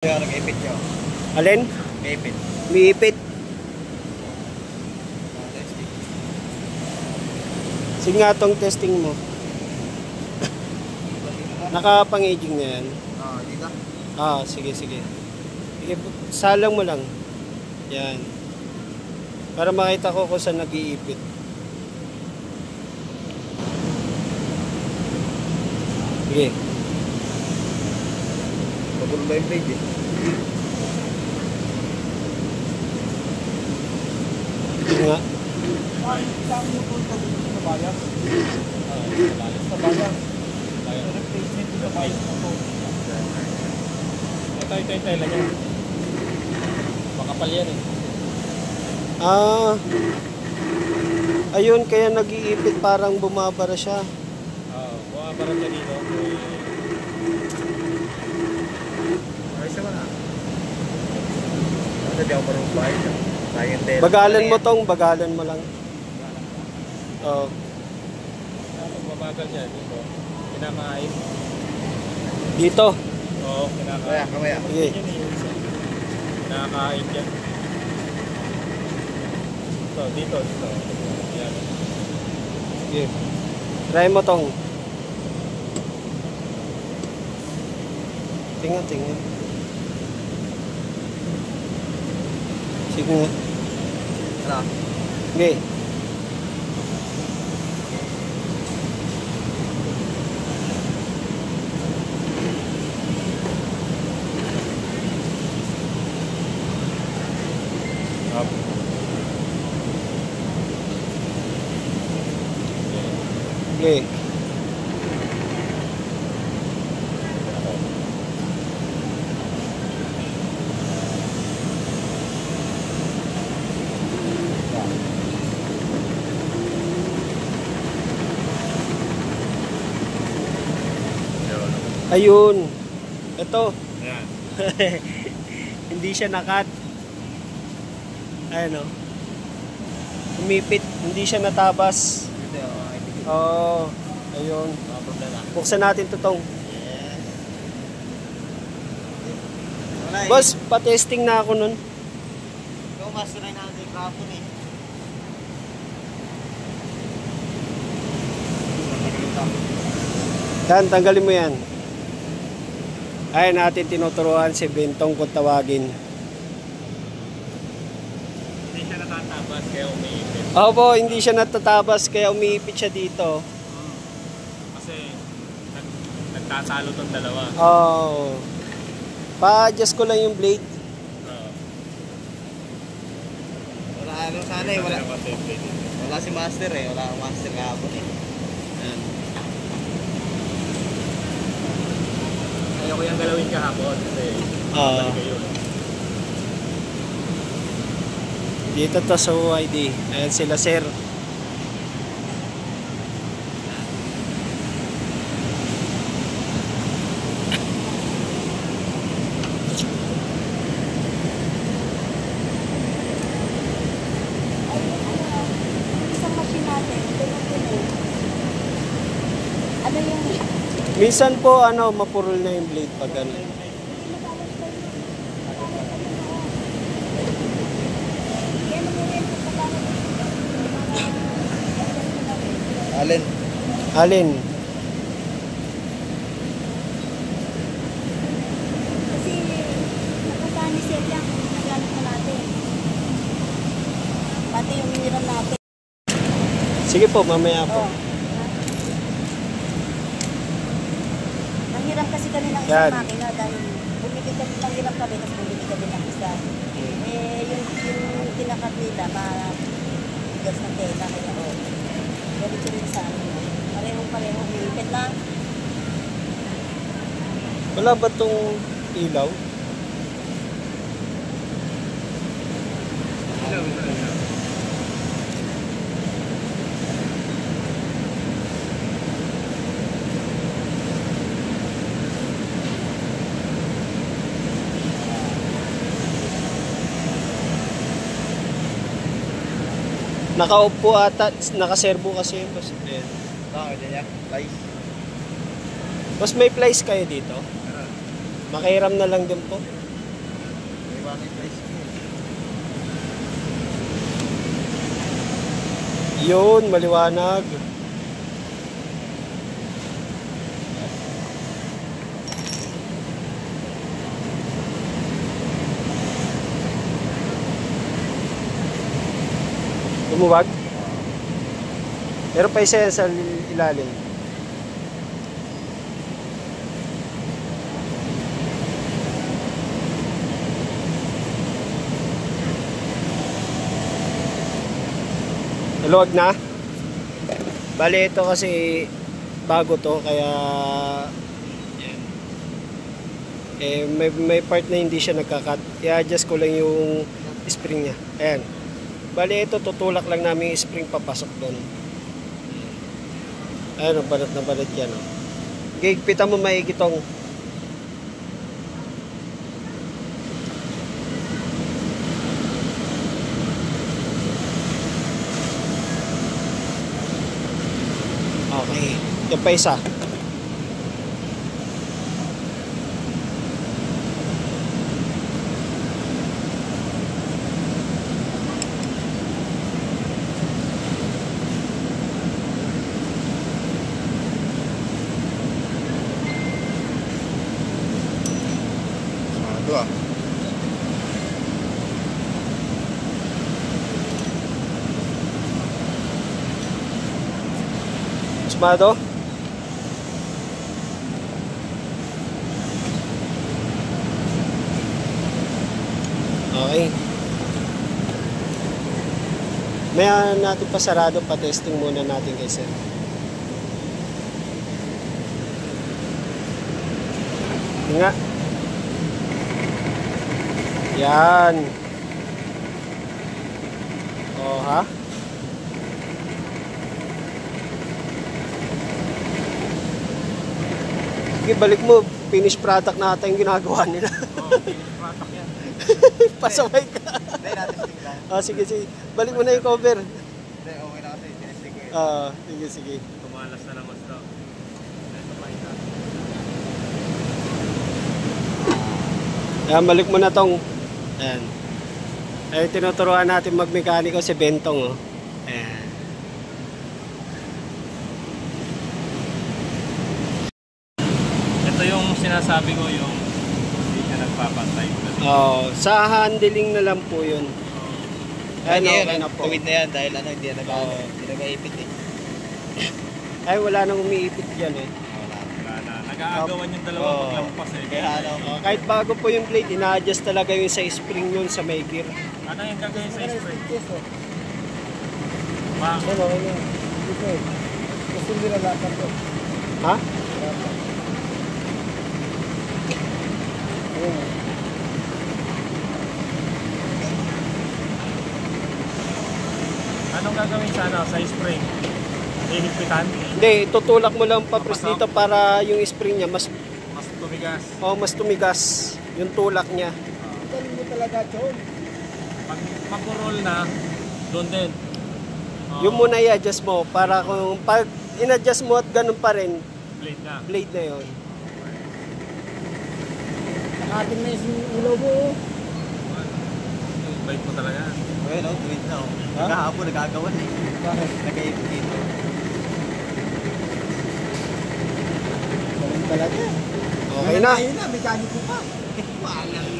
Kaya nag-ipit nyo. Alin? Nag-ipit. Umiipit. Sige nga tong testing mo. Nakapang-aging na yan. Dito? Sige. Sige, salang mo lang. Yan. Para makita ko kung saan nag-iipit. Sige. Pagulo ba yung blade eh? Sige nga. Saan mo po ito sa bayan? Sa bayan. Replacement sa bayan mo po. Ito yung tela niya. Makapal yan eh. Ayun, kaya nag-iipit, parang bumabara siya. Bumabara siya dito. Ayos naman ah. Kasi di ako marunong bayan. Bagalan mo tong, bagalan mo lang. Oo. Pag mabagal niya dito, kinakain. Dito. Oo, kinakain. Kamaya. Sige. Kinakain yan. Dito. Yan. Sige. Try mo tong. Tingnan. Sige nga. Ano? Sige. Sige. Ayun. Ito. Yan. Hindi siya nakat. Ayan o. Umipit. Hindi siya natabas. Oo. Ayun. Buksan natin ito tong. Boss, pa-testing na ako nun. Ikaw master na natin yung kapon eh. Yan, tanggalin mo yan. Ay, natin tinuturuan si Bentong kung tawagin. Hindi siya natatabas kaya umiipit. Opo, hindi siya natatabas kaya umiipit siya dito. Kasi nagtatalo tong dalawa. Oo. Pa-adjust ko lang yung blade. Wala sana eh. Wala si master eh. Wala akong master kahapon eh. Yan. Ayaw ko yung galawin kahapon kasi balik kayo. Dito to sa UID. Ayan sila sir. Isang machine natin, ano yung Minsan po mapurol na yung blade pag ano. Alin? kasi napunta ni Sir lang nagamit na natin. Pati yung hiniram natin. Sige po, mamaya po. Nanghiram kasi kami ng isang makina dahil bumili kami ng hiram kami tapos bumili kami ng isa. Yung tinakat nila gas ng tela kaya ganito rin sa amin. Parehong umiipit lang. Wala ba tong ilaw? Naka-off po ata, naka-servo kasi yun. Bakit niya? Lice. Mas may plies kayo dito? Makiram na lang din po. Yun, maliwanag. Lumuwag. Meron pa isa yan sa ilalim. Luwag na. Bali ito kasi bago to kaya yan. May part na hindi siya nagka-cut. I-adjust ko lang yung spring niya. Ayan. Bali ito tutulak lang namin yung spring papasok doon. Ayan, balat na balat yan. Oh. Gigpitan mo maigi tong. Okay. Yan pa isa. Dua. Esmado. Okay. Maya natin pasarado pa testing muna natin kay sir. Nga. Yan. Oh, ha? Sige, balik mo. Finished product na ata yung ginagawa nila. Oo, finished product yan. Pasaway ka. Hindi, natin lang. Sige, sige. Balik mo na yung cover. Hindi, okay na kasi. Tinistig ko yun. Sige, sige. Tumalas na naman ito. Ito pa ito. Ayan, balik mo na tong. Ayan. Ay, tinuturuan natin magmekaniko si Bentong. Oh. Ayan. Ito yung sinasabi ko yung hindi ka nagpapantay. Sa handling na lang po yun. Ayan, okay na po. Tuwid na yan dahil ano, hindi na nag-aipit eh. Ay, wala nang umiipit yan eh. Wala na. Nag-aagawan yung dalawa paglampas eh. Kaya ano, Kahit bago po yung plate, ina-adjust talaga yung sa spring yun sa may gear. ano yung gagawin sa spring? Ha? Anong gagawin sa ano, sa spring? Hihigpitan? Hindi, tutulak mo lang papres dito para yung spring niya mas Mas tumigas. yung tulak niya. Ganun mo talaga, Chon. Pag magurol na, doon din. Yung muna i-adjust mo para kung pag in-adjust mo at ganun pa rin, Blade na. blade na yun. Nakatin na yung ulo mo. Blade mo talaga. Well, no, tweet na. Ha? Kahapon nagagawan eh. Bakit? Nag-aipit dito. Ganun talaga. Okay na. Ayun na, mekaniko pa. Walang